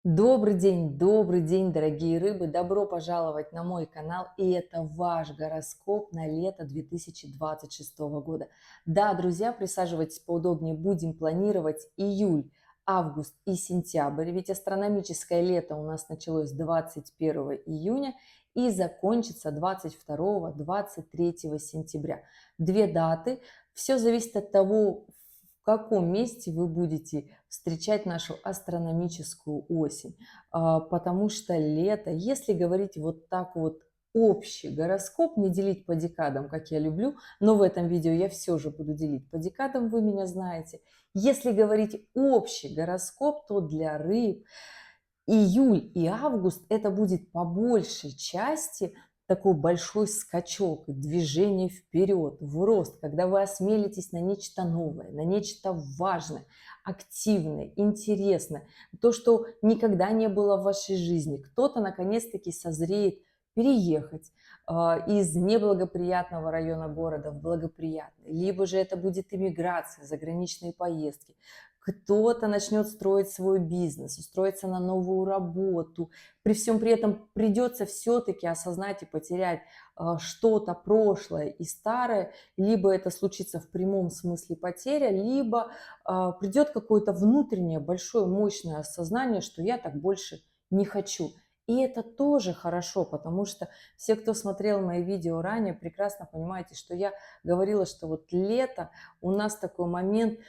Добрый день, дорогие рыбы! Добро пожаловать на мой канал, и это ваш гороскоп на лето 2026 года. Да, друзья, присаживайтесь поудобнее, будем планировать июль, август и сентябрь, ведь астрономическое лето у нас началось 21 июня и закончится 22-23 сентября. Две даты, все зависит от того, в каком месте вы будете встречать нашу астрономическую осень. Потому что лето, если говорить вот так вот общий гороскоп, не делить по декадам, как я люблю, но в этом видео я все же буду делить по декадам, вы меня знаете. Если говорить общий гороскоп, то для рыб июль и август это будет по большей части такой большой скачок, движение вперед, в рост, когда вы осмелитесь на нечто новое, на нечто важное, активное, интересное, то, что никогда не было в вашей жизни. Кто-то наконец-таки созреет переехать из неблагоприятного района города в благоприятный, либо же это будет иммиграция, заграничные поездки. Кто-то начнет строить свой бизнес, устроиться на новую работу. При всем при этом придется все-таки осознать и потерять что-то прошлое и старое. Либо это случится в прямом смысле потеря, либо придет какое-то внутреннее большое мощное осознание, что я так больше не хочу. И это тоже хорошо, потому что все, кто смотрел мои видео ранее, прекрасно понимаете, что я говорила, что вот лето у нас такой момент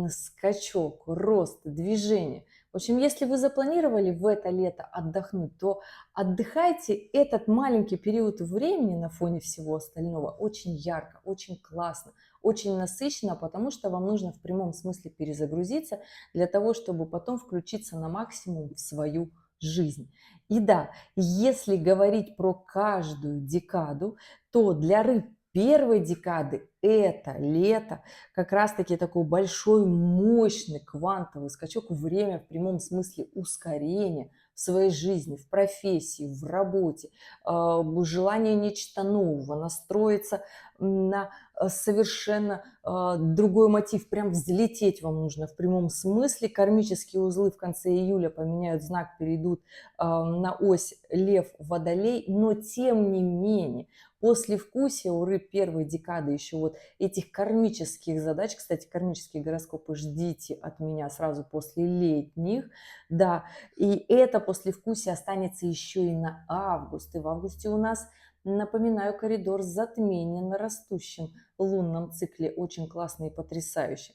скачок, рост, движение. В общем, если вы запланировали в это лето отдохнуть, то отдыхайте этот маленький период времени на фоне всего остального очень ярко, очень классно, очень насыщенно, потому что вам нужно в прямом смысле перезагрузиться для того, чтобы потом включиться на максимум в свою жизнь. И да, если говорить про каждую декаду, то для рыб первой декады это лето, как раз-таки такой большой, мощный квантовый скачок, время в прямом смысле ускорения в своей жизни, в профессии, в работе, желание нечто нового, настроиться на совершенно другой мотив, прям взлететь вам нужно в прямом смысле. Кармические узлы в конце июля поменяют знак, перейдут на ось Лев-Водолей, но тем не менее послевкусие у рыб первой декады еще вот этих кармических задач, кстати, кармические гороскопы ждите от меня сразу после летних, да, и это послевкусие останется еще и на август, и в августе у нас, напоминаю, коридор затмения на растущем лунном цикле, очень классный и потрясающий.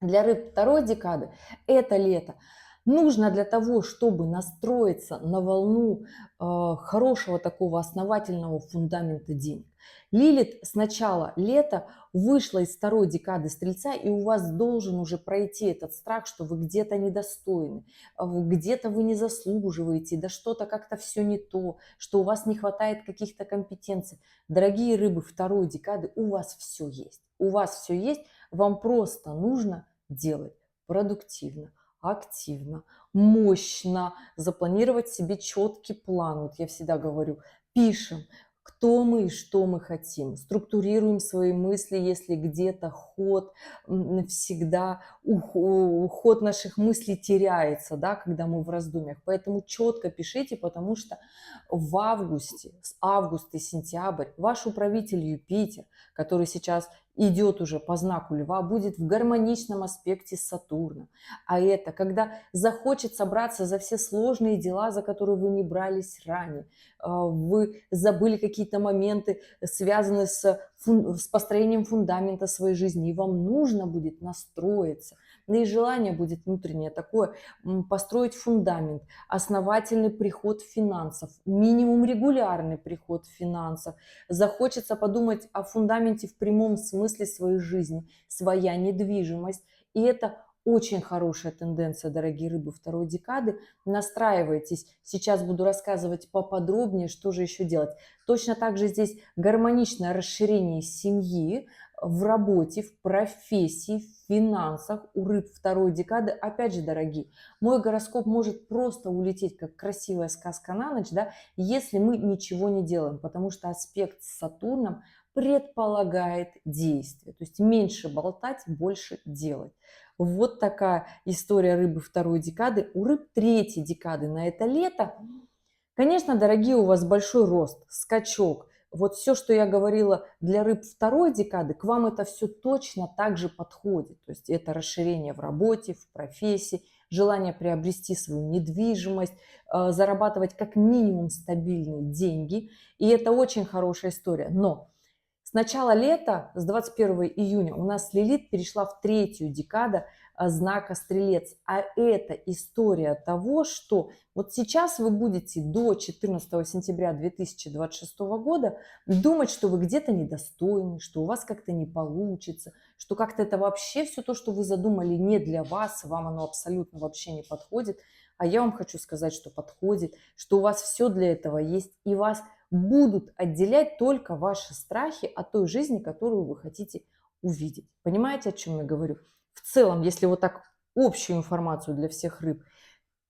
Для рыб второй декады это лето нужно для того, чтобы настроиться на волну хорошего такого основательного фундамента денег. Лилит с начала лета вышла из второй декады Стрельца, и у вас должен уже пройти этот страх, что вы где-то недостойны, где-то вы не заслуживаете, да что-то как-то все не то, что у вас не хватает каких-то компетенций. Дорогие рыбы второй декады, у вас все есть. У вас все есть, вам просто нужно делать продуктивно, активно, мощно, запланировать себе четкий план. Вот я всегда говорю, пишем, кто мы и что мы хотим, структурируем свои мысли, если где-то ход всегда, ход наших мыслей теряется, да, когда мы в раздумьях. Поэтому четко пишите, потому что в августе, с августа и сентябрь, ваш управитель Юпитер, который сейчас идет уже по знаку Льва, будет в гармоничном аспекте с Сатурном. А это когда захочет собраться за все сложные дела, за которые вы не брались ранее. Вы забыли какие-то моменты, связанные с построением фундамента своей жизни, и вам нужно будет настроиться. Да и желание будет внутреннее такое, построить фундамент, основательный приход финансов, минимум регулярный приход финансов. Захочется подумать о фундаменте в прямом смысле своей жизни, своя недвижимость. И это очень хорошая тенденция, дорогие рыбы второй декады. Настраивайтесь. Сейчас буду рассказывать поподробнее, что же еще делать. Точно так же здесь гармоничное расширение семьи в работе, в профессии, в финансах у рыб второй декады. Опять же, дорогие, мой гороскоп может просто улететь, как красивая сказка на ночь, да, если мы ничего не делаем, потому что аспект с Сатурном предполагает действие, то есть меньше болтать, больше делать. Вот такая история рыбы второй декады. У рыб третьей декады на это лето, конечно, дорогие, у вас большой рост, скачок. Вот все, что я говорила для рыб второй декады, к вам это все точно так же подходит. То есть это расширение в работе, в профессии, желание приобрести свою недвижимость, зарабатывать как минимум стабильные деньги. И это очень хорошая история. Но с начала лета, с 21 июня, у нас Лилит перешла в третью декаду знака Стрелец. А это история того, что вот сейчас вы будете до 14 сентября 2026 года думать, что вы где-то недостойны, что у вас как-то не получится, что как-то это вообще все то, что вы задумали, не для вас, вам оно абсолютно вообще не подходит. А я вам хочу сказать, что подходит, что у вас все для этого есть, и вас будут отделять только ваши страхи от той жизни, которую вы хотите увидеть. Понимаете, о чем я говорю? В целом, если вот так общую информацию для всех рыб,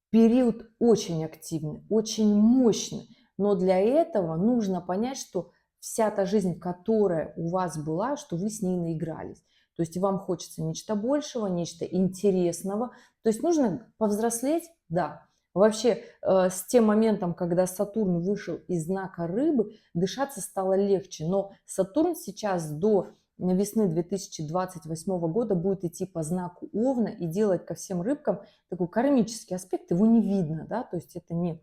период очень активный, очень мощный, но для этого нужно понять, что вся та жизнь, которая у вас была, что вы с ней наигрались. То есть вам хочется нечто большего, нечто интересного. То есть нужно повзрослеть, да. Вообще, с тем моментом, когда Сатурн вышел из знака Рыбы, дышаться стало легче. Но Сатурн сейчас до весны 2028 года будет идти по знаку Овна и делать ко всем рыбкам такой кармический аспект, его не видно, да, то есть это не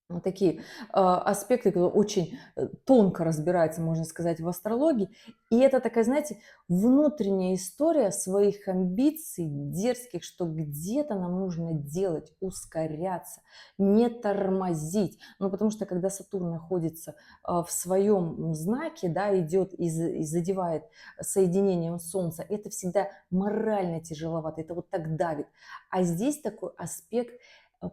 вот такие аспекты, которые очень тонко разбираются, можно сказать, в астрологии. И это такая, знаете, внутренняя история своих амбиций дерзких, что где-то нам нужно делать, ускоряться, не тормозить. Ну, потому что когда Сатурн находится в своем знаке, да, идет и задевает соединением Солнца, это всегда морально тяжеловато, это вот так давит. А здесь такой аспект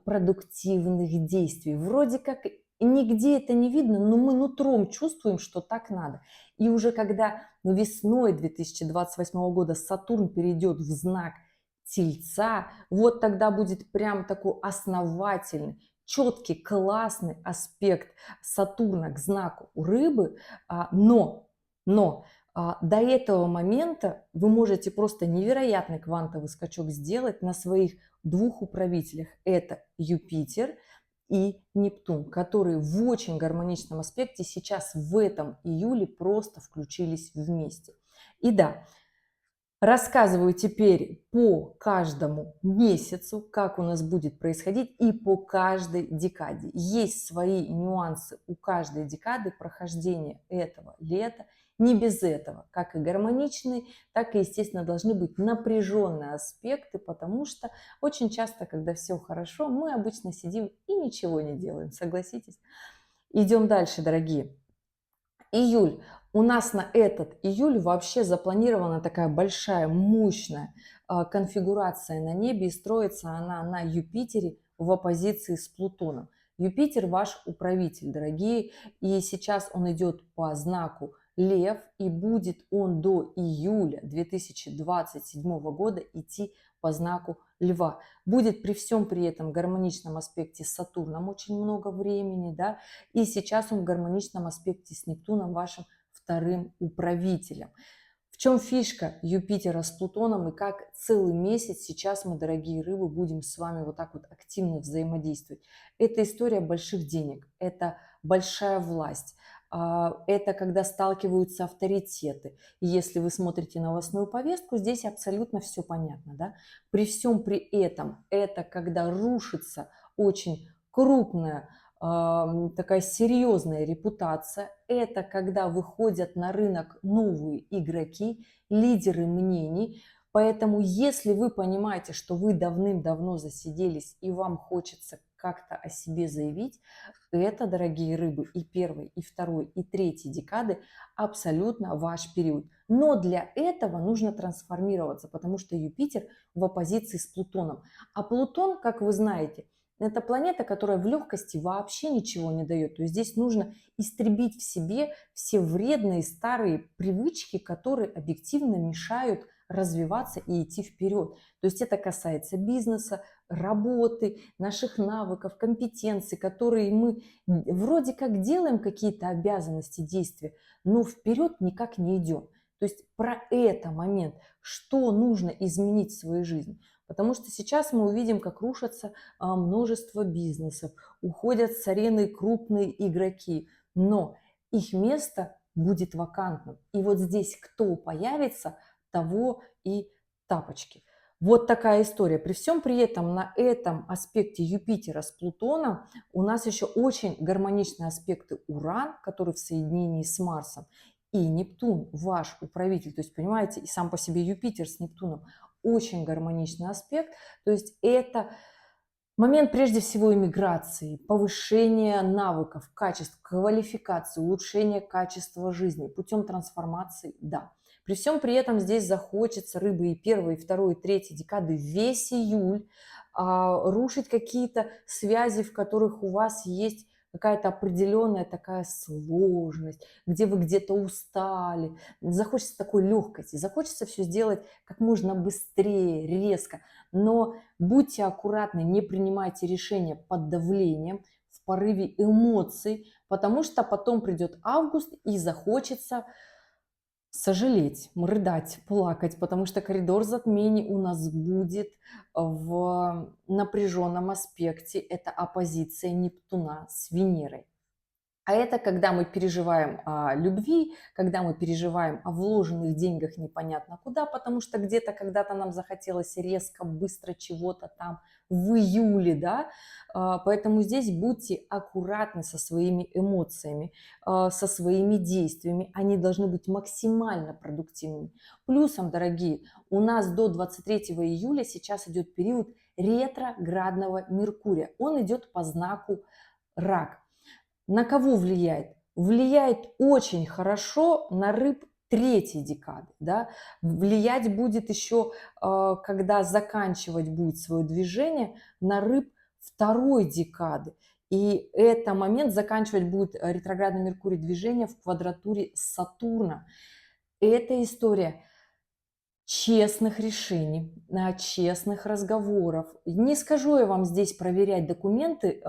продуктивных действий. Вроде как нигде это не видно, но мы нутром чувствуем, что так надо. И уже когда весной 2028 года Сатурн перейдет в знак Тельца, вот тогда будет прям такой основательный, четкий, классный аспект Сатурна к знаку Рыбы, но до этого момента вы можете просто невероятный квантовый скачок сделать на своих двух управителях. Это Юпитер и Нептун, которые в очень гармоничном аспекте сейчас в этом июле просто включились вместе. И да, рассказываю теперь по каждому месяцу, как у нас будет происходить, и по каждой декаде. Есть свои нюансы у каждой декады прохождения этого лета. Не без этого, как и гармоничные, так и, естественно, должны быть напряженные аспекты, потому что очень часто, когда все хорошо, мы обычно сидим и ничего не делаем, согласитесь? Идем дальше, дорогие. Июль. У нас на этот июль вообще запланирована такая большая, мощная конфигурация на небе, и строится она на Юпитере в оппозиции с Плутоном. Юпитер ваш управитель, дорогие, и сейчас он идет по знаку Лев, и будет он до июля 2027 года идти по знаку Льва. Будет при всем при этом гармоничном аспекте с Сатурном очень много времени, да, и сейчас он в гармоничном аспекте с Нептуном, вашим вторым управителем. В чем фишка Юпитера с Плутоном и как целый месяц сейчас мы, дорогие рыбы, будем с вами вот так вот активно взаимодействовать? Это история больших денег, это большая власть, это когда сталкиваются авторитеты. И если вы смотрите новостную повестку, здесь абсолютно все понятно. Да? При всем при этом это когда рушится очень крупная, такая серьезная репутация. Это когда выходят на рынок новые игроки, лидеры мнений. Поэтому если вы понимаете, что вы давным-давно засиделись и вам хочется как-то о себе заявить, это, дорогие рыбы, и первой, и второй, и третьей декады абсолютно ваш период. Но для этого нужно трансформироваться, потому что Юпитер в оппозиции с Плутоном. А Плутон, как вы знаете, это планета, которая в легкости вообще ничего не дает. То есть здесь нужно истребить в себе все вредные старые привычки, которые объективно мешают развиваться и идти вперед. То есть это касается бизнеса, работы, наших навыков, компетенций, которые мы вроде как делаем какие-то обязанности, действия, но вперед никак не идем. То есть про это момент, что нужно изменить в своей жизни. Потому что сейчас мы увидим, как рушатся множество бизнесов, уходят с арены крупные игроки, но их место будет вакантным. И вот здесь кто появится, того и тапочки. Вот такая история. При всем при этом на этом аспекте Юпитера с Плутоном у нас еще очень гармоничные аспекты Уран, который в соединении с Марсом, и Нептун, ваш управитель. То есть, понимаете, и сам по себе Юпитер с Нептуном очень гармоничный аспект. То есть это момент прежде всего иммиграции, повышения навыков, качеств, квалификации, улучшения качества жизни путем трансформации, да. При всем при этом здесь захочется рыбы и первой, и второй, и третьей декады весь июль рушить какие-то связи, в которых у вас есть какая-то определенная такая сложность, где вы где-то устали, захочется такой легкости, захочется все сделать как можно быстрее, резко, но будьте аккуратны, не принимайте решения под давлением, в порыве эмоций, потому что потом придет август и захочется сожалеть, рыдать, плакать, потому что коридор затмений у нас будет в напряженном аспекте. Это оппозиция Нептуна с Венерой. А это когда мы переживаем о любви, когда мы переживаем о вложенных деньгах непонятно куда, потому что где-то когда-то нам захотелось резко, быстро чего-то там в июле, да. Поэтому здесь будьте аккуратны со своими эмоциями, со своими действиями. Они должны быть максимально продуктивными. Плюсом, дорогие, у нас до 23 июля сейчас идет период ретроградного Меркурия. Он идет по знаку Рак. На кого влияет? Влияет очень хорошо на рыб третьей декады. Да? Влиять будет еще, когда заканчивать будет свое движение, на рыб второй декады. И это момент заканчивать будет ретроградный Меркурий движение в квадратуре Сатурна. Эта история честных решений, честных разговоров. Не скажу я вам здесь проверять документы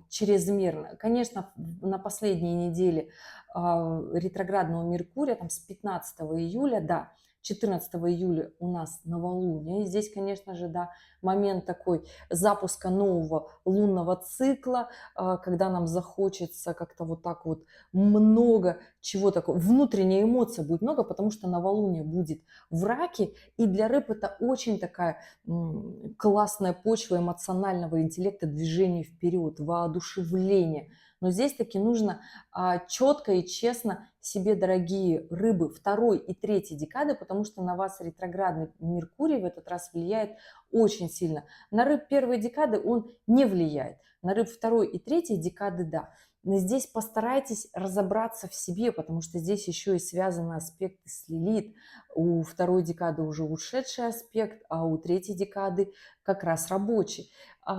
чрезмерно. Конечно, на последней неделе ретроградного Меркурия, там с 15 июля, да, 14 июля у нас новолуние. И здесь, конечно же, да, момент такой запуска нового лунного цикла, когда нам захочется как-то вот так вот много чего такого. Внутренняя эмоция будет много, потому что новолуние будет в раке, и для рыб это очень такая классная почва эмоционального интеллекта, движения вперед, воодушевления. Но здесь таки нужно четко и честно себе, дорогие рыбы, второй и третьей декады, потому что на вас ретроградный Меркурий в этот раз влияет очень сильно. На рыб первой декады он не влияет, на рыб второй и третьей декады да. Но здесь постарайтесь разобраться в себе, потому что здесь еще и связаны аспекты с Лилит. У второй декады уже ушедший аспект, а у третьей декады как раз рабочий.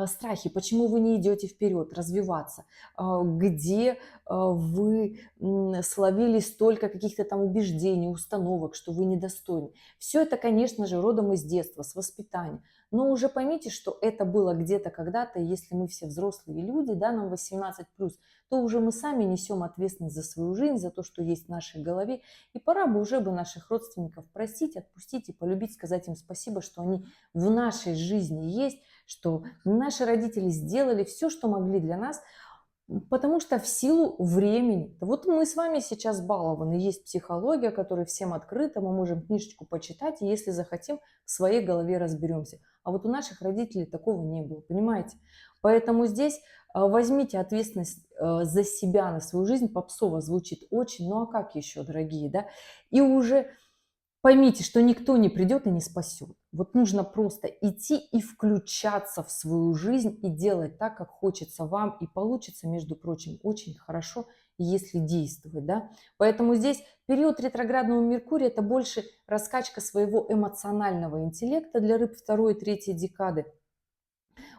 Страхи, почему вы не идете вперед, развиваться, где вы словили столько каких-то там убеждений, установок, что вы недостойны. Все это, конечно же, родом из детства, с воспитания. Но уже поймите, что это было где-то когда-то, и если мы все взрослые люди, да, нам 18+, то уже мы сами несем ответственность за свою жизнь, за то, что есть в нашей голове. И пора бы уже бы наших родственников простить, отпустить и полюбить, сказать им спасибо, что они в нашей жизни есть, что наши родители сделали все, что могли для нас, потому что в силу времени. Вот мы с вами сейчас балованы, есть психология, которая всем открыта, мы можем книжечку почитать, и если захотим, в своей голове разберемся. А вот у наших родителей такого не было, понимаете? Поэтому здесь возьмите ответственность за себя, на свою жизнь. Попсово звучит очень, ну а как еще, дорогие, да? И уже поймите, что никто не придет и не спасет. Вот нужно просто идти и включаться в свою жизнь и делать так, как хочется вам. И получится, между прочим, очень хорошо, если действовать. Да? Поэтому здесь период ретроградного Меркурия – это больше раскачка своего эмоционального интеллекта для рыб второй и третьей декады.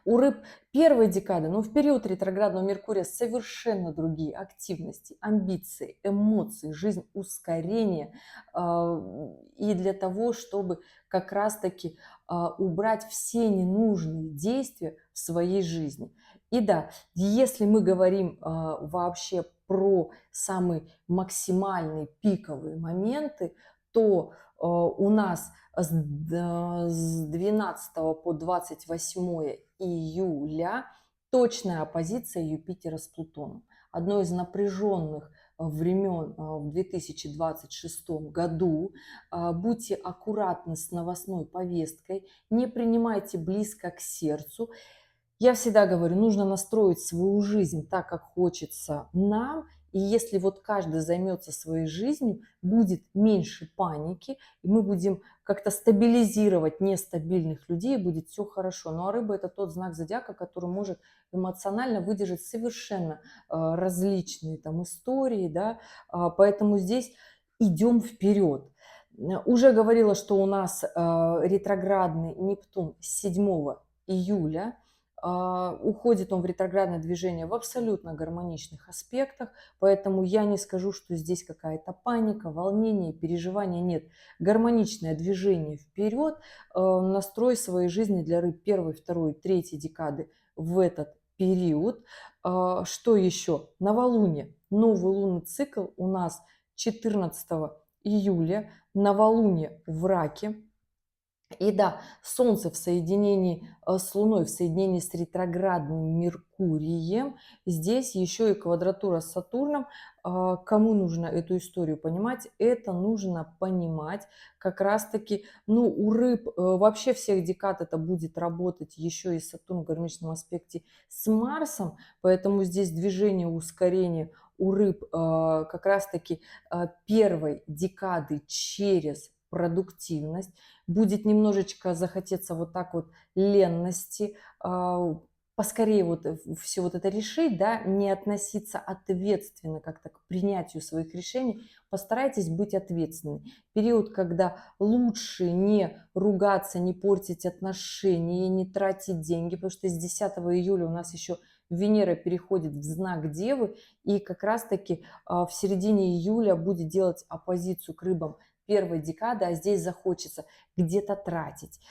У рыб первой декады, но в период ретроградного Меркурия совершенно другие активности, амбиции, эмоции, жизнь, ускорение. И для того, чтобы как раз-таки убрать все ненужные действия в своей жизни. И да, если мы говорим вообще про самые максимальные пиковые моменты, то у нас с 12 по 28 июля точная оппозиция Юпитера с Плутоном. Одно из напряженных времен в 2026 году. Будьте аккуратны с новостной повесткой, не принимайте близко к сердцу. Я всегда говорю, нужно настроить свою жизнь так, как хочется нам. И если вот каждый займется своей жизнью, будет меньше паники, и мы будем как-то стабилизировать нестабильных людей, и будет все хорошо. Ну а рыба – это тот знак зодиака, который может эмоционально выдержать совершенно различные там истории, да, поэтому здесь идем вперед. Уже говорила, что у нас ретроградный Нептун с 7 июля. Уходит он в ретроградное движение в абсолютно гармоничных аспектах, поэтому я не скажу, что здесь какая-то паника, волнение, переживания. Нет, гармоничное движение вперед, настрой своей жизни для рыб первой, второй, третьей декады в этот период. Что еще? Новолуние. Новый лунный цикл у нас 14 июля, новолуние в Раке. И да, Солнце в соединении с Луной, в соединении с ретроградным Меркурием, здесь еще и квадратура с Сатурном. Кому нужно эту историю понимать? Это нужно понимать как раз-таки, ну, у рыб вообще всех декад это будет работать еще и Сатурн в гармоничном аспекте с Марсом, поэтому здесь движение, ускорение у рыб как раз-таки первой декады через продуктивность. Будет немножечко захотеться вот так вот ленности, поскорее вот все вот это решить, да, не относиться ответственно как-то к принятию своих решений, постарайтесь быть ответственны. Период, когда лучше не ругаться, не портить отношения, не тратить деньги, потому что с 10 июля у нас еще Венера переходит в знак Девы, и как раз-таки в середине июля будет делать оппозицию к рыбам первой декады, а здесь захочется где-то тратить.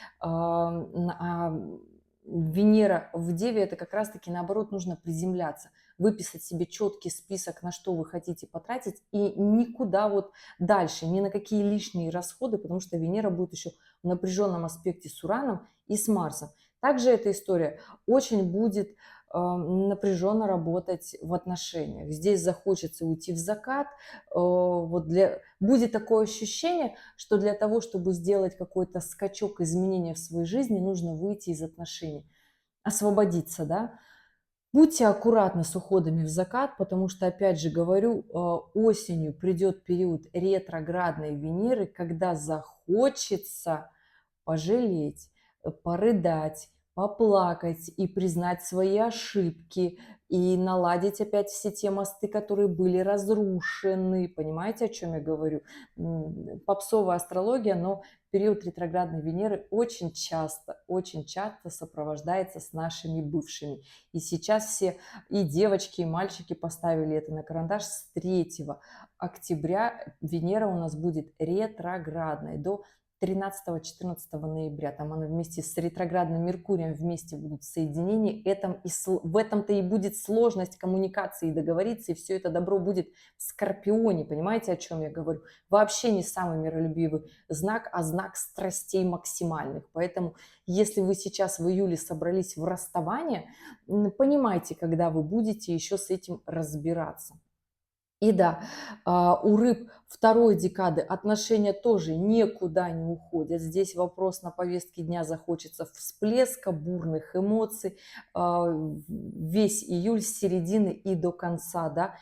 Венера в Деве – это как раз-таки наоборот нужно приземляться, выписать себе четкий список, на что вы хотите потратить, и никуда вот дальше, ни на какие лишние расходы, потому что Венера будет еще в напряженном аспекте с Ураном и с Марсом. Также эта история очень будет напряженно работать в отношениях. Здесь захочется уйти в закат. Будет такое ощущение, что для того, чтобы сделать какой-то скачок изменения в своей жизни, нужно выйти из отношений, освободиться, да. Будьте аккуратны с уходами в закат, потому что, опять же говорю, осенью придет период ретроградной Венеры, когда захочется пожалеть, порыдать, поплакать и признать свои ошибки, и наладить опять все те мосты, которые были разрушены. Понимаете, о чем я говорю? Попсовая астрология, но период ретроградной Венеры очень часто сопровождается с нашими бывшими. И сейчас все и девочки, и мальчики поставили это на карандаш. С 3 октября Венера у нас будет ретроградной до 13-14 ноября. Там она вместе с ретроградным Меркурием вместе будут в соединении. В этом-то и будет сложность коммуникации и договориться, и все это добро будет в Скорпионе. Понимаете, о чем я говорю? Вообще не самый миролюбивый знак, а знак страстей максимальных. Поэтому, если вы сейчас в июле собрались в расставание, понимайте, когда вы будете еще с этим разбираться. И да, у рыб второй декады отношения тоже никуда не уходят. Здесь вопрос на повестке дня, захочется всплеска, бурных эмоций. Весь июль с середины и до конца, да,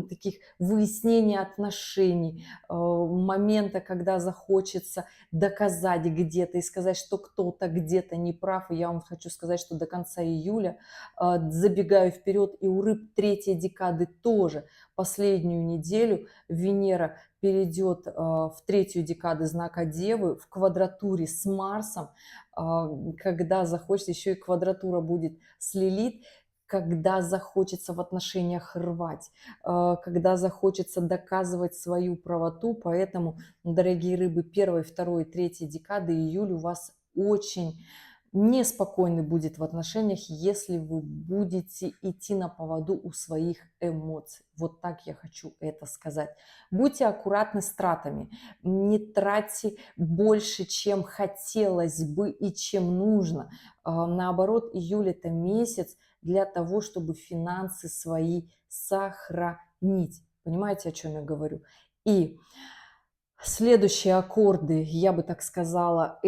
таких выяснений отношений, момента, когда захочется доказать где-то и сказать, что кто-то где-то не прав. И я вам хочу сказать, что до конца июля, забегаю вперед, и у рыб третьей декады тоже последнюю неделю Венера перейдет в третью декаду знака Девы в квадратуре с Марсом, когда захочется, еще и квадратура будет с Лилит, когда захочется в отношениях рвать, когда захочется доказывать свою правоту. Поэтому, дорогие рыбы, первой, второй, третьей декады июля у вас очень Неспокойный будет в отношениях, если вы будете идти на поводу у своих эмоций. Вот так я хочу это сказать. Будьте аккуратны с тратами. Не тратьте больше, чем хотелось бы и чем нужно. Наоборот, июль – это месяц для того, чтобы финансы свои сохранить. Понимаете, о чем я говорю? И следующие аккорды, я бы так сказала,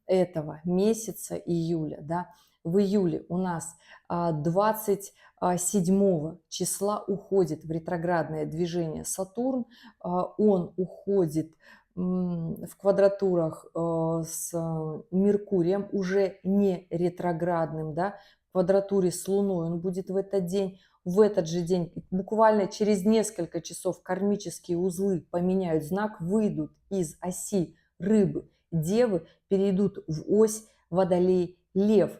этого месяца июля, да, в июле у нас 27 числа уходит в ретроградное движение Сатурн. Он уходит в квадратурах с Меркурием, уже не ретроградным, да, в квадратуре с Луной он будет в этот день. В этот же день, буквально через несколько часов, кармические узлы поменяют знак, выйдут из оси рыбы, девы, перейдут в ось водолей, лев.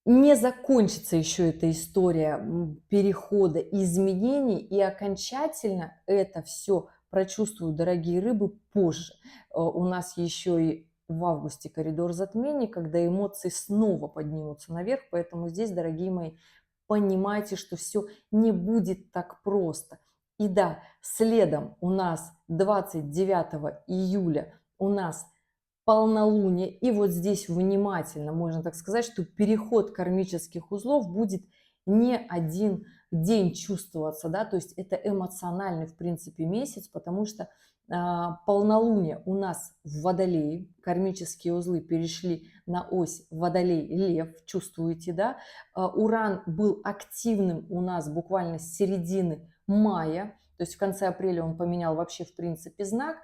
Не закончится еще эта история перехода, изменений, и окончательно это все прочувствуют дорогие рыбы позже. У нас еще и в августе коридор затмений, когда эмоции снова поднимутся наверх, поэтому здесь, дорогие мои, понимайте, что все не будет так просто. И да, следом у нас 29 июля у нас полнолуние. И вот здесь внимательно можно так сказать, что переход кармических узлов будет не один день чувствоваться, да, то есть это эмоциональный, в принципе, месяц, потому что полнолуние у нас в Водолее, кармические узлы перешли на ось Водолей-Лев, чувствуете, да, Уран был активным у нас буквально с середины мая, то есть в конце апреля он поменял вообще, в принципе, знак,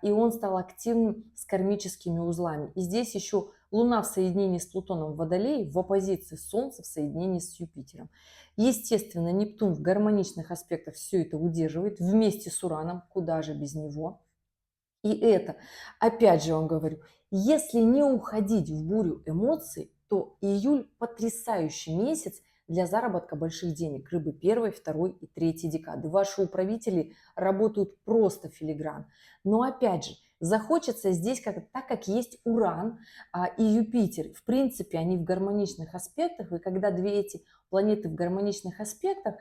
и он стал активным с кармическими узлами. И здесь еще Луна в соединении с Плутоном в Водолее, в оппозиции Солнца в соединении с Юпитером. Естественно, Нептун в гармоничных аспектах все это удерживает вместе с Ураном, куда же без него. И это, опять же вам говорю, если не уходить в бурю эмоций, то июль потрясающий месяц для заработка больших денег. Рыбы первой, второй и третьей декады. Ваши управители работают просто филигран. Но опять же, захочется здесь, так как есть Уран и Юпитер, в принципе, они в гармоничных аспектах, и когда две эти планеты в гармоничных аспектах,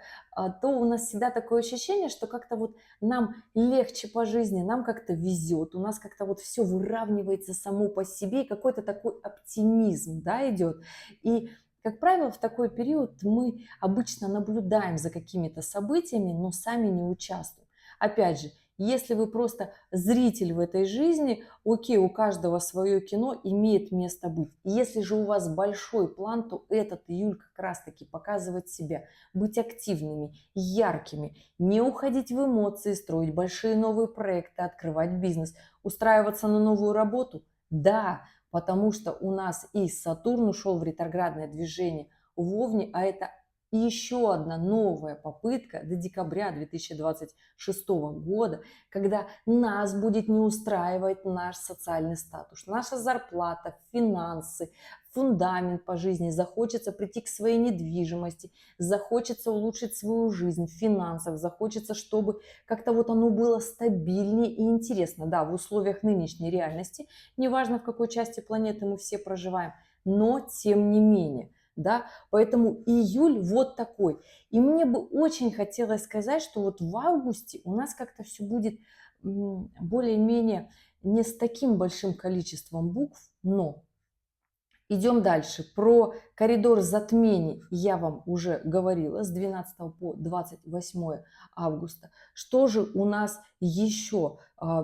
то у нас всегда такое ощущение, что как-то вот нам легче по жизни, нам как-то везет, у нас как-то вот все выравнивается само по себе, и какой-то такой оптимизм, да, идет. И как правило, в такой период мы обычно наблюдаем за какими-то событиями, но сами не участвуем. Опять же, если вы просто зритель в этой жизни, окей, у каждого свое кино имеет место быть. Если же у вас большой план, то этот июль как раз-таки показывает себя. Быть активными, яркими, не уходить в эмоции, строить большие новые проекты, открывать бизнес, устраиваться на новую работу. Да, потому что у нас и Сатурн ушел в ретроградное движение в Овне, а это еще одна новая попытка до декабря 2026 года, когда нас будет не устраивать наш социальный статус, наша зарплата, финансы, фундамент по жизни, захочется прийти к своей недвижимости, захочется улучшить свою жизнь в финансах, захочется, чтобы как-то вот оно было стабильнее и интересно. Да, в условиях нынешней реальности, неважно в какой части планеты мы все проживаем, но тем не менее. Да, поэтому июль вот такой. И мне бы очень хотелось сказать, что вот в августе у нас как-то все будет более-менее не с таким большим количеством букв, но идем дальше. Про коридор затмений я вам уже говорила с 12 по 28 августа. Что же у нас еще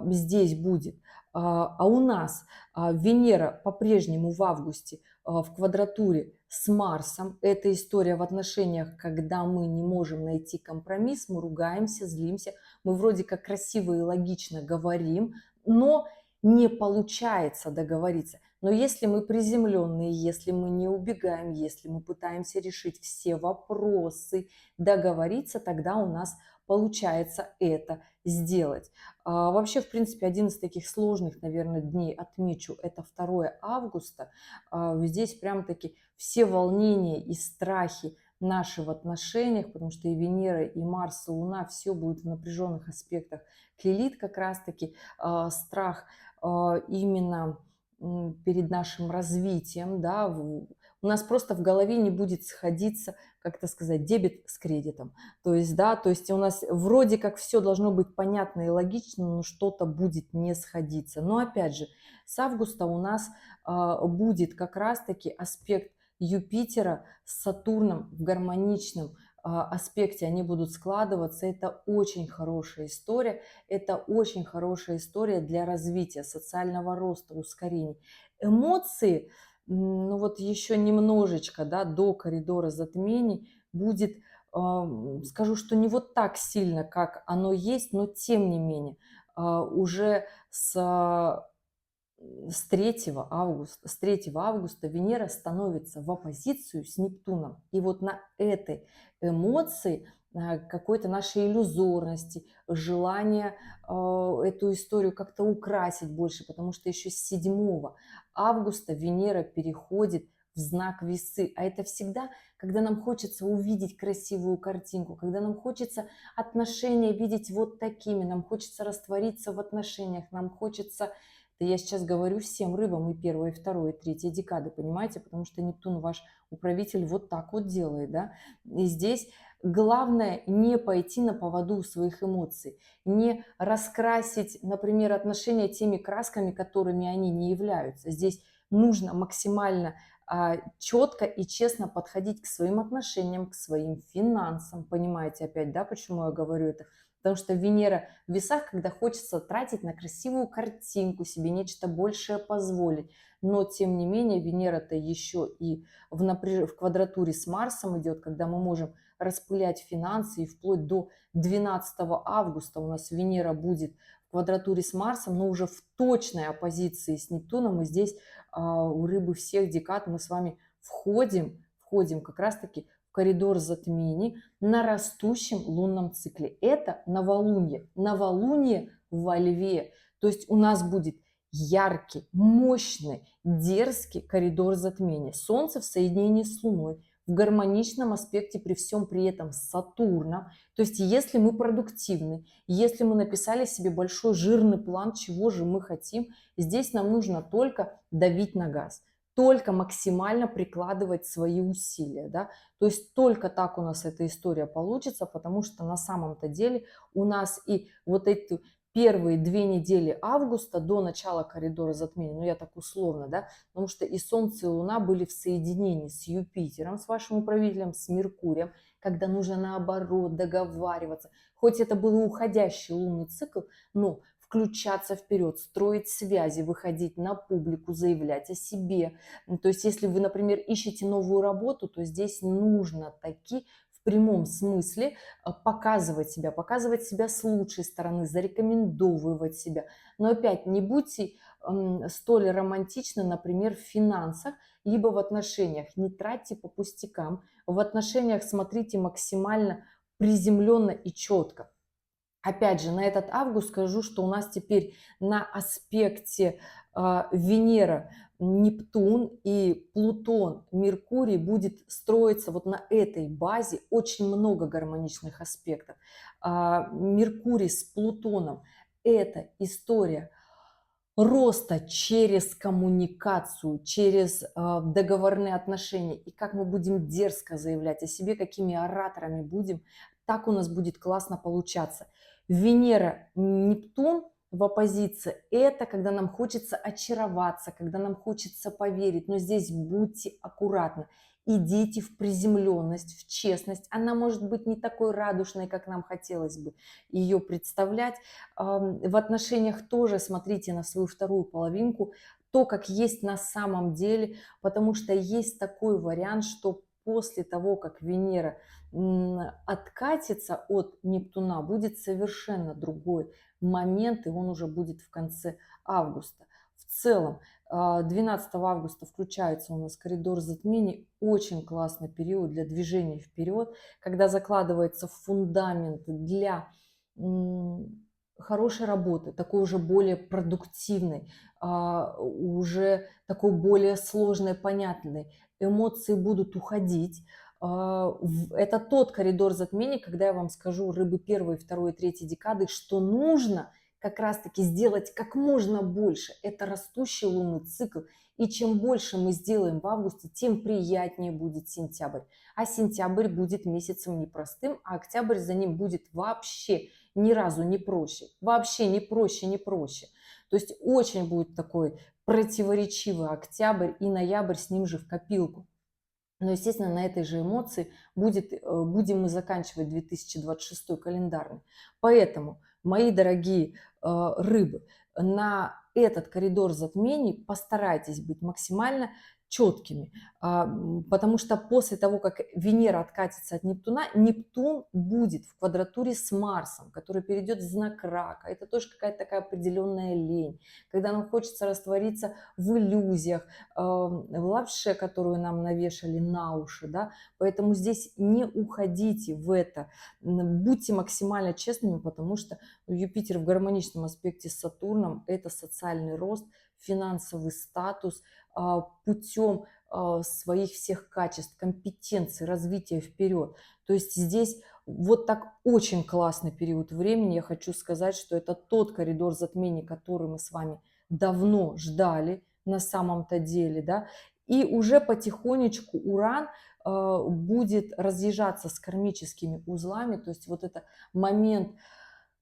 здесь будет? У нас Венера по-прежнему в августе в квадратуре с Марсом. Это история в отношениях, когда мы не можем найти компромисс, мы ругаемся, злимся, мы вроде как красиво и логично говорим, но не получается договориться. Но если мы приземленные, если мы не убегаем, если мы пытаемся решить все вопросы, договориться, тогда у нас получается это сделать. Вообще, в принципе, один из таких сложных, наверное, дней отмечу, это 2 августа. Здесь прям-таки все волнения и страхи наши в отношениях, потому что и Венера, и Марс, и Луна, все будет в напряженных аспектах. Лилит как раз-таки страх именно перед нашим развитием, да, у нас просто в голове не будет сходиться, как это сказать, дебет с кредитом. То есть, да, то есть у нас вроде как все должно быть понятно и логично, но что-то будет не сходиться. Но опять же, с августа у нас будет как раз-таки аспект Юпитера с Сатурном в гармоничном аспекте, они будут складываться. Это очень хорошая история. Это очень хорошая история для развития, социального роста, ускорений. Эмоции, ну вот еще немножечко, да, до коридора затмений будет, скажу, что не вот так сильно, как оно есть, но тем не менее, уже с 3 августа Венера становится в оппозицию с Нептуном. И вот на этой эмоции какой-то нашей иллюзорности, желания эту историю как-то украсить больше, потому что еще с 7 августа Венера переходит в знак Весы. А это всегда, когда нам хочется увидеть красивую картинку, когда нам хочется отношения видеть вот такими, нам хочется раствориться в отношениях, нам хочется... Это я сейчас говорю всем рыбам и первой, и второй, и третьей декады, понимаете? Потому что Нептун, ваш управитель, вот так вот делает, да? И здесь главное не пойти на поводу своих эмоций, не раскрасить, например, отношения теми красками, которыми они не являются. Здесь нужно максимально четко и честно подходить к своим отношениям, к своим финансам. Понимаете опять, да, почему я говорю это? Потому что Венера в весах, когда хочется тратить на красивую картинку, себе нечто большее позволить. Но, тем не менее, Венера-то еще и в квадратуре с Марсом идет, когда мы можем распылять финансы, и вплоть до 12 августа у нас Венера будет в квадратуре с Марсом, но уже в точной оппозиции с Нептуном. И здесь у рыбы всех декад мы с вами входим как раз-таки коридор затмений на растущем лунном цикле. Это новолуние. Новолуние во Льве. То есть у нас будет яркий, мощный, дерзкий коридор затмения. Солнце в соединении с Луной, в гармоничном аспекте при всем при этом с Сатурном. То есть если мы продуктивны, если мы написали себе большой жирный план, чего же мы хотим, здесь нам нужно только давить на газ, только максимально прикладывать свои усилия, да, то есть только так у нас эта история получится, потому что на самом-то деле у нас и вот эти первые 2 недели августа до начала коридора затмения, ну я так условно, да, потому что и Солнце, и Луна были в соединении с Юпитером, с вашим управителем, с Меркурием, когда нужно наоборот договариваться. Хоть это был уходящий лунный цикл, но включаться вперед, строить связи, выходить на публику, заявлять о себе. То есть если вы, например, ищете новую работу, то здесь нужно таки в прямом смысле показывать себя с лучшей стороны, зарекомендовывать себя. Но опять не будьте столь романтичны, например, в финансах, либо в отношениях. Не тратьте по пустякам. В отношениях смотрите максимально приземленно и четко. Опять же, на этот август скажу, что у нас теперь на аспекте Венера, Нептун и Плутон, Меркурий будет строиться вот на этой базе. Очень много гармоничных аспектов. Меркурий с Плутоном – это история роста через коммуникацию, через договорные отношения. И как мы будем дерзко заявлять о себе, какими ораторами будем, так у нас будет классно получаться. Венера, Нептун в оппозиции – это когда нам хочется очароваться, когда нам хочется поверить. Но здесь будьте аккуратны. Идите в приземленность, в честность. Она может быть не такой радужной, как нам хотелось бы ее представлять. В отношениях тоже смотрите на свою вторую половинку, то, как есть на самом деле, потому что есть такой вариант, что после того, как Венера откатится от Нептуна, будет совершенно другой момент, и он уже будет в конце августа. В целом, 12 августа включается у нас коридор затмений, очень классный период для движения вперед, когда закладывается фундамент для хорошей работы, такой уже более продуктивной, уже такой более сложной, понятной. Эмоции будут уходить. Это тот коридор затмений, когда я вам скажу, рыбы первой, второй, третьей декады, что нужно как раз-таки сделать как можно больше. Это растущий лунный цикл. И чем больше мы сделаем в августе, тем приятнее будет сентябрь. А сентябрь будет месяцем непростым, а октябрь за ним будет вообще ни разу не проще. Вообще не проще, не проще. То есть очень будет такой противоречивый октябрь, и ноябрь с ним же в копилку. Но, естественно, на этой же эмоции будем мы заканчивать 2026 календарный. Поэтому, мои дорогие рыбы, на этот коридор затмений постарайтесь быть максимально четкими, потому что после того, как Венера откатится от Нептуна, Нептун будет в квадратуре с Марсом, который перейдет в знак Рака. Это тоже какая-то такая определенная лень, когда нам хочется раствориться в иллюзиях, в лапше, которую нам навешали на уши, да, поэтому здесь не уходите в это, будьте максимально честными, потому что Юпитер в гармоничном аспекте с Сатурном – это социальный рост, финансовый статус путем своих всех качеств, компетенций, развития вперед. То есть здесь вот так очень классный период времени. Я хочу сказать, что это тот коридор затмений, который мы с вами давно ждали на самом-то деле, да, и уже потихонечку Уран будет разъезжаться с кармическими узлами, то есть вот это момент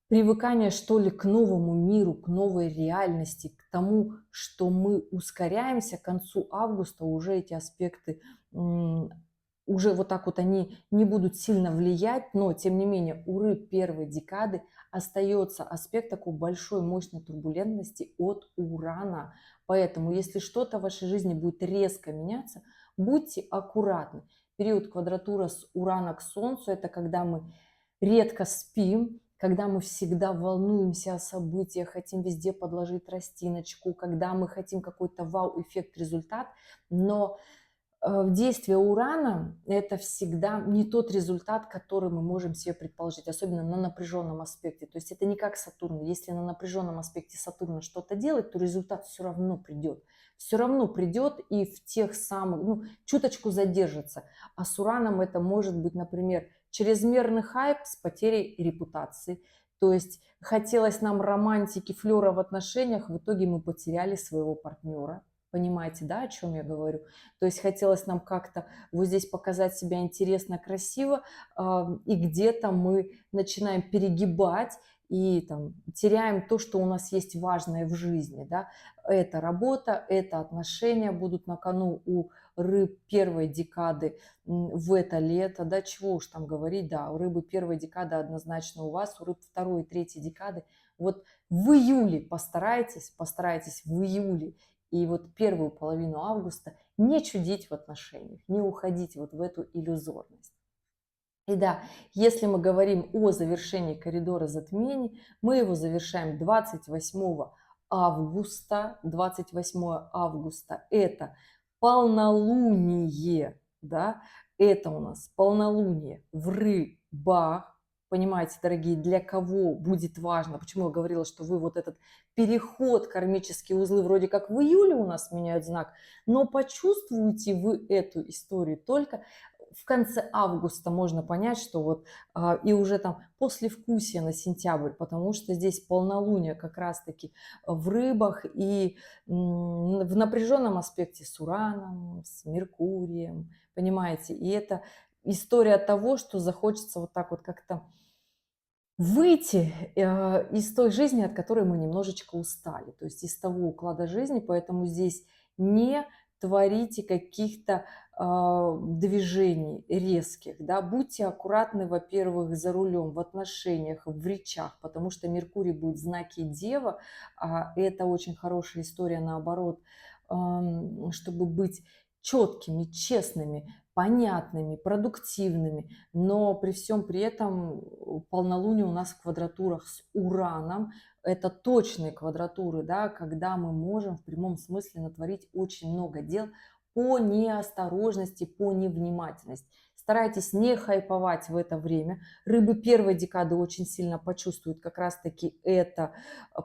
привыкания, что ли, к новому миру, к новой реальности, к тому, что мы ускоряемся к концу августа, уже эти аспекты уже вот так вот они не будут сильно влиять, но тем не менее у рыб первой декады остается аспект такой большой мощной турбулентности от Урана. Поэтому если что-то в вашей жизни будет резко меняться, будьте аккуратны. Период квадратура с Урана к Солнцу – это когда мы редко спим, когда мы всегда волнуемся о событиях, хотим везде подложить тростиночку, когда мы хотим какой-то вау-эффект, результат, но действие Урана – это всегда не тот результат, который мы можем себе предположить, особенно на напряженном аспекте. То есть это не как Сатурн. Если на напряженном аспекте Сатурна что-то делать, то результат все равно придет. Все равно придет и в тех самых, чуточку задержится. А с Ураном это может быть, например, чрезмерный хайп с потерей репутации. То есть хотелось нам романтики, флера в отношениях, в итоге мы потеряли своего партнера. Понимаете, да, о чем я говорю? То есть хотелось нам как-то вот здесь показать себя интересно, красиво, и где-то мы начинаем перегибать и там теряем то, что у нас есть важное в жизни, да. Это работа, это отношения будут на кону у рыб первой декады в это лето, да, чего уж там говорить, да, у рыбы первой декады однозначно у вас, у рыб второй и третьей декады. Вот в июле постарайтесь в июле и вот первую половину августа не чудить в отношениях, не уходить вот в эту иллюзорность. И да, если мы говорим о завершении коридора затмений, мы его завершаем 28 августа. 28 августа – это полнолуние, да, это у нас полнолуние в рыбах. Понимаете, дорогие, для кого будет важно, почему я говорила, что вы вот этот переход, кармические узлы вроде как в июле у нас меняют знак, но почувствуете вы эту историю только в конце августа. Можно понять, что вот и уже там послевкусие на сентябрь, потому что здесь полнолуние как раз-таки в рыбах и в напряженном аспекте с Ураном, с Меркурием, понимаете, и это история того, что захочется вот так вот как-то выйти из той жизни, от которой мы немножечко устали, то есть из того уклада жизни, поэтому здесь не творите каких-то движений резких, да, будьте аккуратны, во-первых, за рулем, в отношениях, в речах, потому что Меркурий будет в знаке Дева, это очень хорошая история, наоборот, чтобы быть четкими, честными, понятными, продуктивными, но при всем при этом полнолуние у нас в квадратурах с Ураном, это точные квадратуры, да, когда мы можем в прямом смысле натворить очень много дел по неосторожности, по невнимательности. Старайтесь не хайповать в это время. Рыбы первой декады очень сильно почувствуют как раз-таки это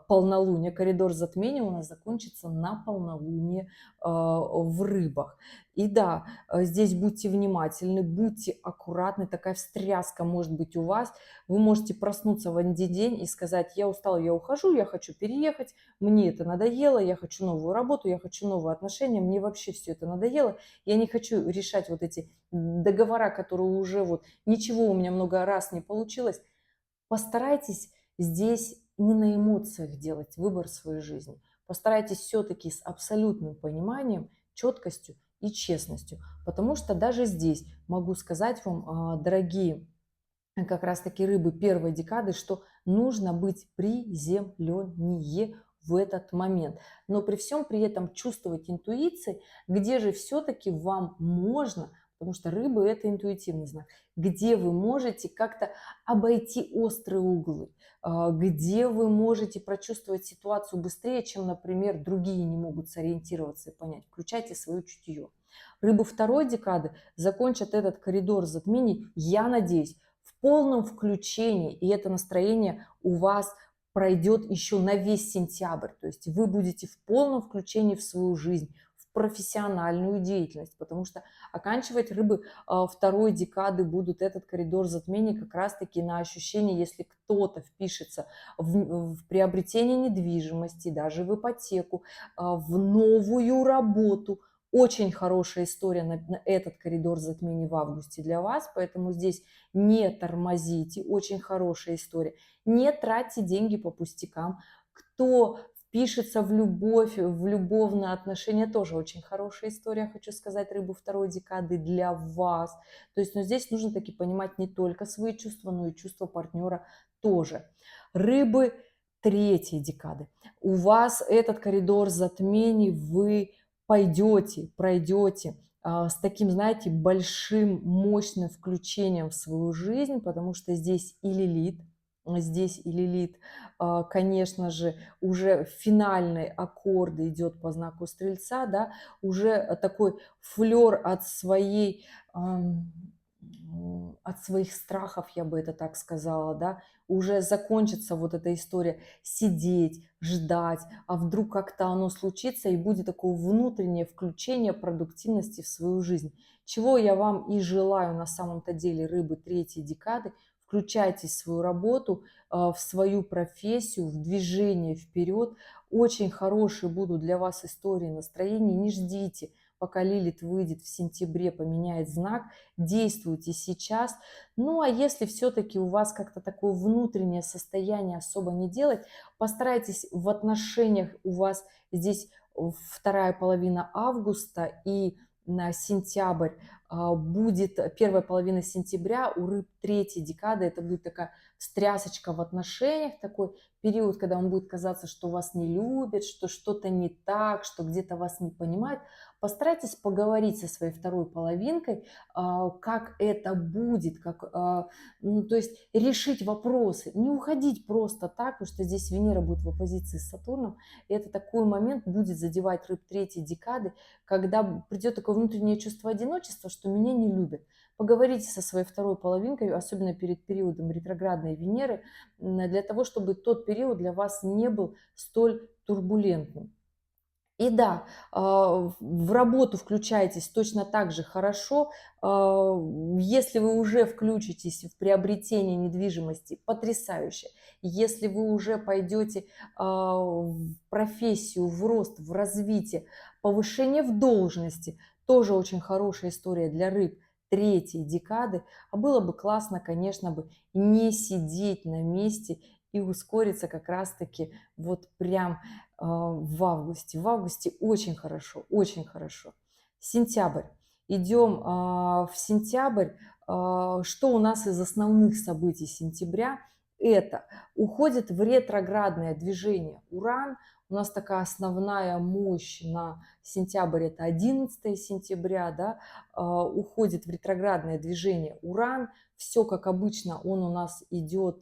полнолуние. Коридор затмения у нас закончится на полнолуние в рыбах. И да, здесь будьте внимательны, будьте аккуратны, такая встряска может быть у вас. Вы можете проснуться в один день и сказать: я устала, я ухожу, я хочу переехать, мне это надоело, я хочу новую работу, я хочу новые отношения, мне вообще все это надоело, я не хочу решать вот эти договора, которые уже вот ничего у меня много раз не получилось. Постарайтесь здесь не на эмоциях делать выбор своей жизни. Постарайтесь все-таки с абсолютным пониманием, четкостью и честностью. Потому что даже здесь могу сказать вам, дорогие как раз-таки рыбы первой декады, что нужно быть приземленнее в этот момент. Но при всем при этом чувствовать интуицией, где же все-таки вам можно, потому что рыбы это интуитивный знак, где вы можете как-то обойти острые углы, где вы можете прочувствовать ситуацию быстрее, чем, например, другие не могут сориентироваться и понять. Включайте свое чутье. Рыбы второй декады закончат этот коридор затмений, я надеюсь, в полном включении, и это настроение у вас пройдет еще на весь сентябрь. То есть вы будете в полном включении в свою жизнь, в профессиональную деятельность, потому что оканчивать рыбы второй декады будут этот коридор затмений как раз-таки на ощущение, если кто-то впишется в приобретение недвижимости, даже в ипотеку, в новую работу. Очень хорошая история на этот коридор затмений в августе для вас, поэтому здесь не тормозите, очень хорошая история. Не тратьте деньги по пустякам. Кто впишется в любовь, в любовные отношения, тоже очень хорошая история, хочу сказать, рыбы второй декады для вас. То есть, но здесь нужно таки понимать не только свои чувства, но и чувства партнера тоже. Рыбы третьей декады. У вас этот коридор затмений, вы пройдете с таким, знаете, большим, мощным включением в свою жизнь, потому что здесь и Лилит, конечно же, уже финальные аккорды идет по знаку Стрельца, да, уже такой флер от своих страхов, я бы это так сказала, да, уже закончится вот эта история сидеть, ждать, а вдруг как-то оно случится и будет такое внутреннее включение продуктивности в свою жизнь. Чего я вам и желаю на самом-то деле, рыбы третьей декады. Включайтесь в свою работу, в свою профессию, в движение вперед. Очень хорошие будут для вас истории настроения. Не ждите, пока Лилит выйдет в сентябре, поменяет знак. Действуйте сейчас. Ну, а если все-таки у вас как-то такое внутреннее состояние особо не делать, постарайтесь в отношениях у вас здесь вторая половина августа и на сентябрь будет первая половина сентября у рыб третьей декады. Это будет такая встрясочка в отношениях, такой период, когда вам будет казаться, что вас не любят, что что-то не так, что где-то вас не понимают. Постарайтесь поговорить со своей второй половинкой, как это будет, то есть решить вопросы, не уходить просто так, потому что здесь Венера будет в оппозиции с Сатурном, и это такой момент будет задевать рыб третьей декады, когда придет такое внутреннее чувство одиночества, что меня не любят. Поговорите со своей второй половинкой, особенно перед периодом ретроградной Венеры, для того, чтобы тот период для вас не был столь турбулентным. И да, в работу включайтесь точно так же хорошо. Если вы уже включитесь в приобретение недвижимости, потрясающе. Если вы уже пойдете в профессию, в рост, в развитие, повышение в должности, тоже очень хорошая история для рыб третьей декады. А было бы классно, конечно, бы не сидеть на месте и ускориться как раз-таки вот прям в августе. В августе очень хорошо, очень хорошо. Сентябрь. Идем в сентябрь. Что у нас из основных событий сентября? Это уходит в ретроградное движение Уран. У нас такая основная мощь на сентябрь, это 11 сентября, да, уходит в ретроградное движение Уран. Все как обычно, он у нас идет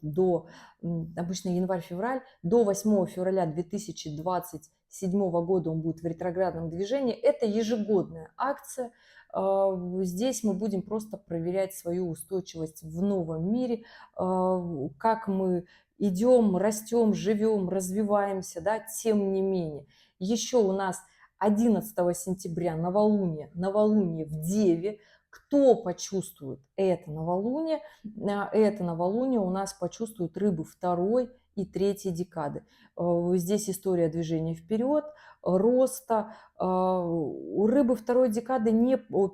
обычно январь-февраль, до 8 февраля 2027 года он будет в ретроградном движении. Это ежегодная акция. Здесь мы будем просто проверять свою устойчивость в новом мире, как мы идем, растем, живем, развиваемся, да, тем не менее. Еще у нас 11 сентября новолуние в Деве. Кто почувствует это новолуние? Это новолуние у нас почувствуют рыбы второй и третьей декады. Здесь история движения вперед, роста. У рыбы второй декады,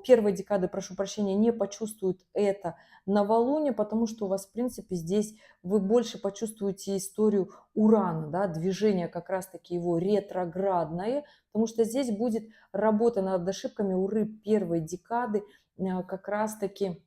первой декады, прошу прощения, не почувствуют это новолуние, потому что у вас, в принципе, здесь вы больше почувствуете историю Урана, да, движение как раз-таки его ретроградное, потому что здесь будет работа над ошибками у рыб первой декады, как раз-таки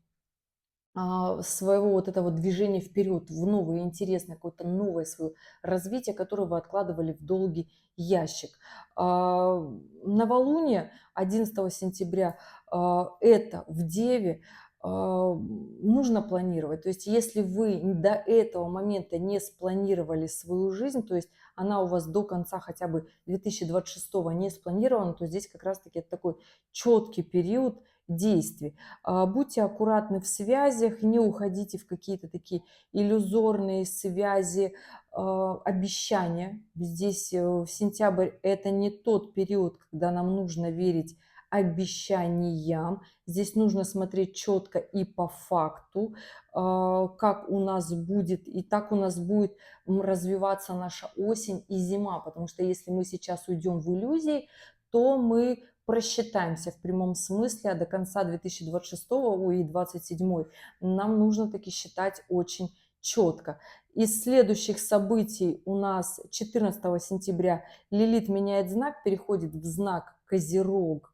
своего вот этого движения вперед в новое, интересное, какое-то новое свое развитие, которое вы откладывали в долгий ящик. Новолуние 11 сентября это в Деве, нужно планировать. То есть если вы до этого момента не спланировали свою жизнь, то есть она у вас до конца хотя бы 2026 не спланирована, то здесь как раз-таки это такой четкий период действий. Будьте аккуратны в связях, не уходите в какие-то такие иллюзорные связи, обещания. Здесь сентябрь – это не тот период, когда нам нужно верить обещаниям. Здесь нужно смотреть четко и по факту, как у нас будет, и так у нас будет развиваться наша осень и зима. Потому что если мы сейчас уйдем в иллюзии, то мы просчитаемся в прямом смысле, а до конца 2026 и 2027 нам нужно таки считать очень четко. Из следующих событий у нас 14 сентября Лилит меняет знак, переходит в знак Козерог,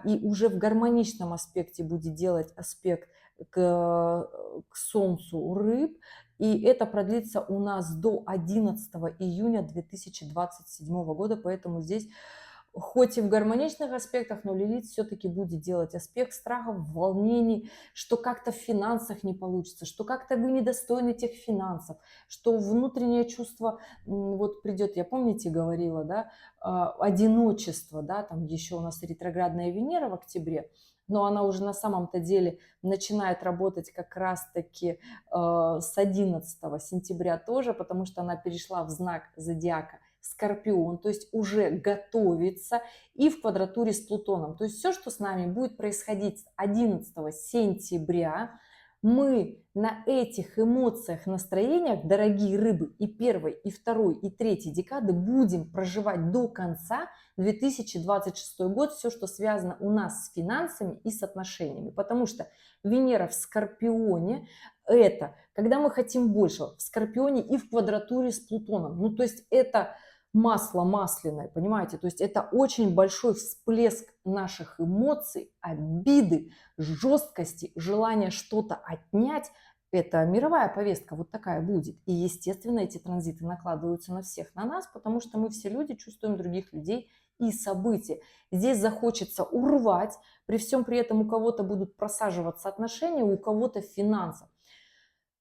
и уже в гармоничном аспекте будет делать аспект к Солнцу Рыб, и это продлится у нас до 11 июня 2027 года, поэтому здесь хоть и в гармоничных аспектах, но Лилит все-таки будет делать аспект страхов, волнений, что как-то в финансах не получится, что как-то вы недостойны тех финансов, что внутреннее чувство вот придет, я помните говорила, да, одиночество, да, там еще у нас ретроградная Венера в октябре, но она уже на самом-то деле начинает работать как раз-таки с 11 сентября тоже, потому что она перешла в знак зодиака Скорпион, то есть уже готовится и в квадратуре с Плутоном. То есть все, что с нами будет происходить с 11 сентября, мы на этих эмоциях, настроениях, дорогие рыбы, и первой, и второй, и третьей декады будем проживать до конца 2026 год, все, что связано у нас с финансами и с отношениями. Потому что Венера в Скорпионе – это когда мы хотим больше, в Скорпионе и в квадратуре с Плутоном. Ну, то есть это масло масляное, понимаете? То есть это очень большой всплеск наших эмоций, обиды, жесткости, желания что-то отнять. Это мировая повестка вот такая будет. И, естественно, эти транзиты накладываются на всех, на нас, потому что мы все люди чувствуем других людей и события. Здесь захочется урвать, при всем при этом у кого-то будут просаживаться отношения, у кого-то финансов.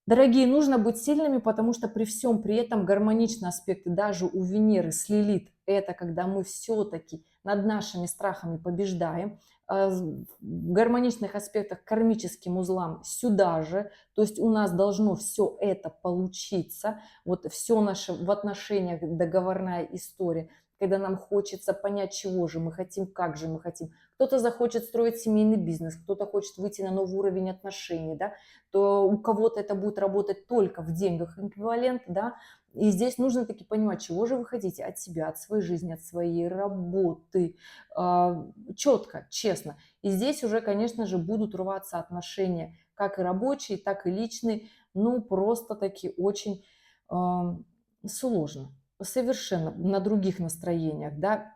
Дорогие, нужно быть сильными, потому что при всем при этом гармоничные аспекты даже у Венеры с Лилит, это когда мы все-таки над нашими страхами побеждаем. В гармоничных аспектах к кармическим узлам сюда же, то есть у нас должно все это получиться, вот все наше в отношениях договорная история, когда нам хочется понять, чего же мы хотим, как же мы хотим. Кто-то захочет строить семейный бизнес, кто-то хочет выйти на новый уровень отношений, да, то у кого-то это будет работать только в деньгах эквивалент, да, и здесь нужно таки понимать, чего же вы хотите от себя, от своей жизни, от своей работы, четко, честно. И здесь уже, конечно же, будут рваться отношения, как и рабочие, так и личные, ну, просто таки очень сложно, совершенно на других настроениях, да.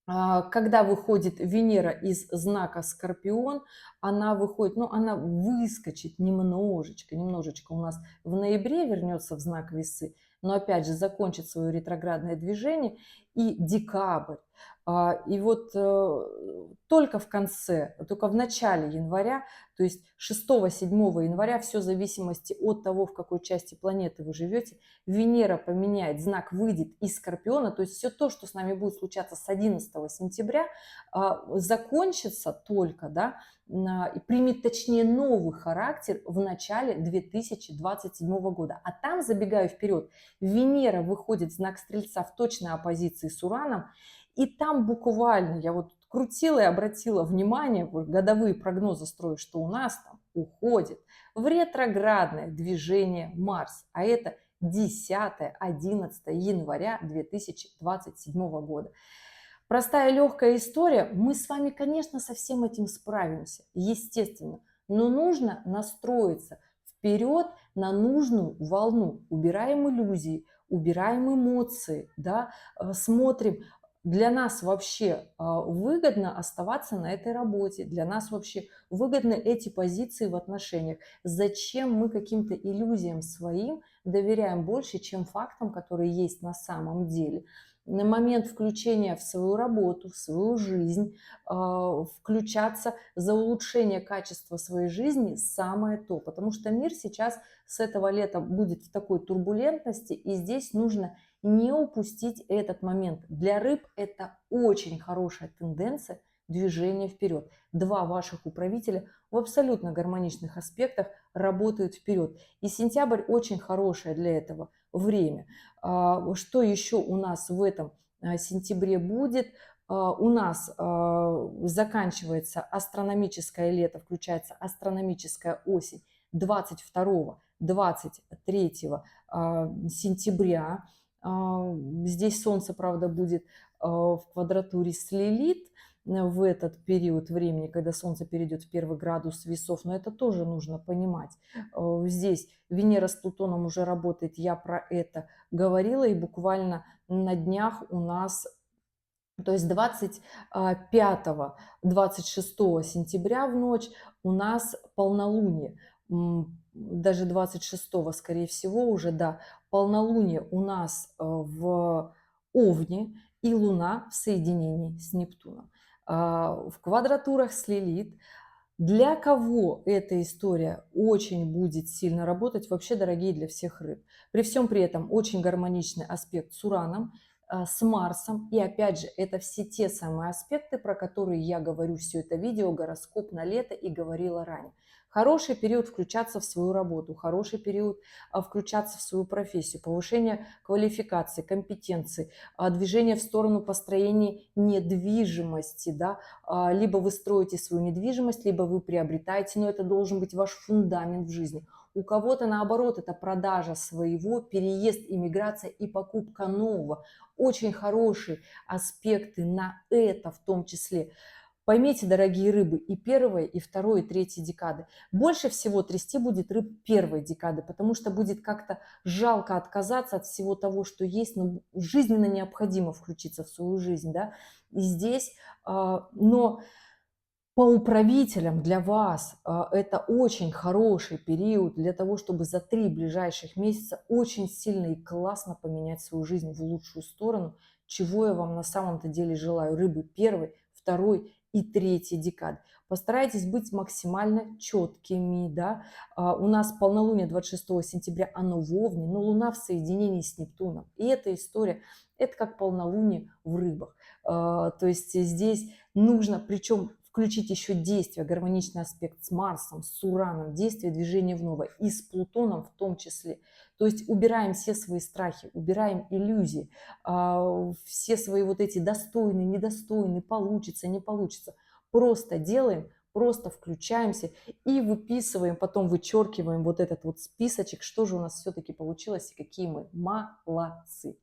Когда выходит Венера из знака Скорпион, она выходит, ну, она выскочит немножечко у нас в ноябре вернется в знак Весы, но опять же закончит свое ретроградное движение, и декабрь. И вот только в конце, только в начале января, то есть 6-7 января, все в зависимости от того, в какой части планеты вы живете, Венера поменяет знак, выйдет из Скорпиона, то есть все то, что с нами будет случаться с 11 сентября, закончится только, да, и примет, точнее, новый характер в начале 2027 года. А там, забегая вперед, Венера выходит в знак Стрельца в точной оппозиции с Ураном, И там буквально, я вот крутила и обратила внимание, вот годовые прогнозы строю, что у нас там уходит в ретроградное движение Марс, а это 10-11 января 2027 года. Простая легкая история. Мы с вами, конечно, со всем этим справимся, естественно, но нужно настроиться вперед на нужную волну. Убираем иллюзии, убираем эмоции, да, смотрим. Для нас вообще выгодно оставаться на этой работе, для нас вообще выгодны эти позиции в отношениях. Зачем мы каким-то иллюзиям своим доверяем больше, чем фактам, которые есть на самом деле? На момент включения в свою работу, в свою жизнь, включаться за улучшение качества своей жизни самое то. Потому что мир сейчас с этого лета будет в такой турбулентности, и здесь нужно не упустить этот момент. Для рыб это очень хорошая тенденция движения вперед. Два ваших управителя в абсолютно гармоничных аспектах работают вперед. И сентябрь очень хорошее для этого время. Что еще у нас в этом сентябре будет? У нас заканчивается астрономическое лето, включается астрономическая осень 22-23 сентября. Здесь Солнце, правда, будет в квадратуре с Лилит в этот период времени, когда Солнце перейдет в 1 градус весов, но это тоже нужно понимать. Здесь Венера с Плутоном уже работает, я про это говорила, и буквально на днях у нас, то есть 25-26 сентября в ночь у нас полнолуние, даже 26-го, скорее всего, уже, да, полнолуние у нас в Овне и Луна в соединении с Нептуном. В квадратурах с Лилит. Для кого эта история очень будет сильно работать, вообще, дорогие, для всех рыб. При всем при этом очень гармоничный аспект с Ураном, с Марсом. И опять же, это все те самые аспекты, про которые я говорю все это видео, гороскоп на лето и говорила ранее. Хороший период включаться в свою работу, хороший период включаться в свою профессию, повышение квалификации, компетенции, движение в сторону построения недвижимости, да, либо вы строите свою недвижимость, либо вы приобретаете, но это должен быть ваш фундамент в жизни. У кого-то, наоборот, это продажа своего, переезд, иммиграция и покупка нового. Очень хорошие аспекты на это в том числе. Поймите, дорогие рыбы, и первая, и второй, и третьей декады. Больше всего трясти будет рыб первой декады, потому что будет как-то жалко отказаться от всего того, что есть, но жизненно необходимо включиться в свою жизнь, да. И здесь, но по управителям для вас это очень хороший период для того, чтобы за 3 ближайших месяца очень сильно и классно поменять свою жизнь в лучшую сторону, чего я вам на самом-то деле желаю. Рыбы первой, второй и третьей декады. Постарайтесь быть максимально четкими, да. У нас полнолуние 26 сентября, оно в Овне, но Луна в соединении с Нептуном. И эта история, это как полнолуние в рыбах. То есть здесь нужно, причем включить еще действие, гармоничный аспект с Марсом, с Ураном, действие движения в новое и с Плутоном в том числе. То есть убираем все свои страхи, убираем иллюзии, все свои вот эти достойные, недостойные, получится, не получится. Просто делаем, просто включаемся и выписываем, потом вычеркиваем вот этот вот списочек, что же у нас все-таки получилось и какие мы молодцы.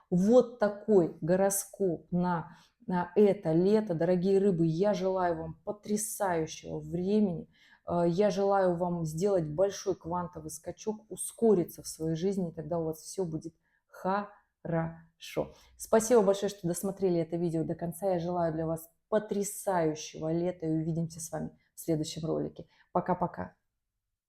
Вот такой гороскоп на это лето. Дорогие рыбы, я желаю вам потрясающего времени. Я желаю вам сделать большой квантовый скачок, ускориться в своей жизни, и тогда у вас все будет хорошо. Спасибо большое, что досмотрели это видео до конца. Я желаю для вас потрясающего лета и увидимся с вами в следующем ролике. Пока-пока.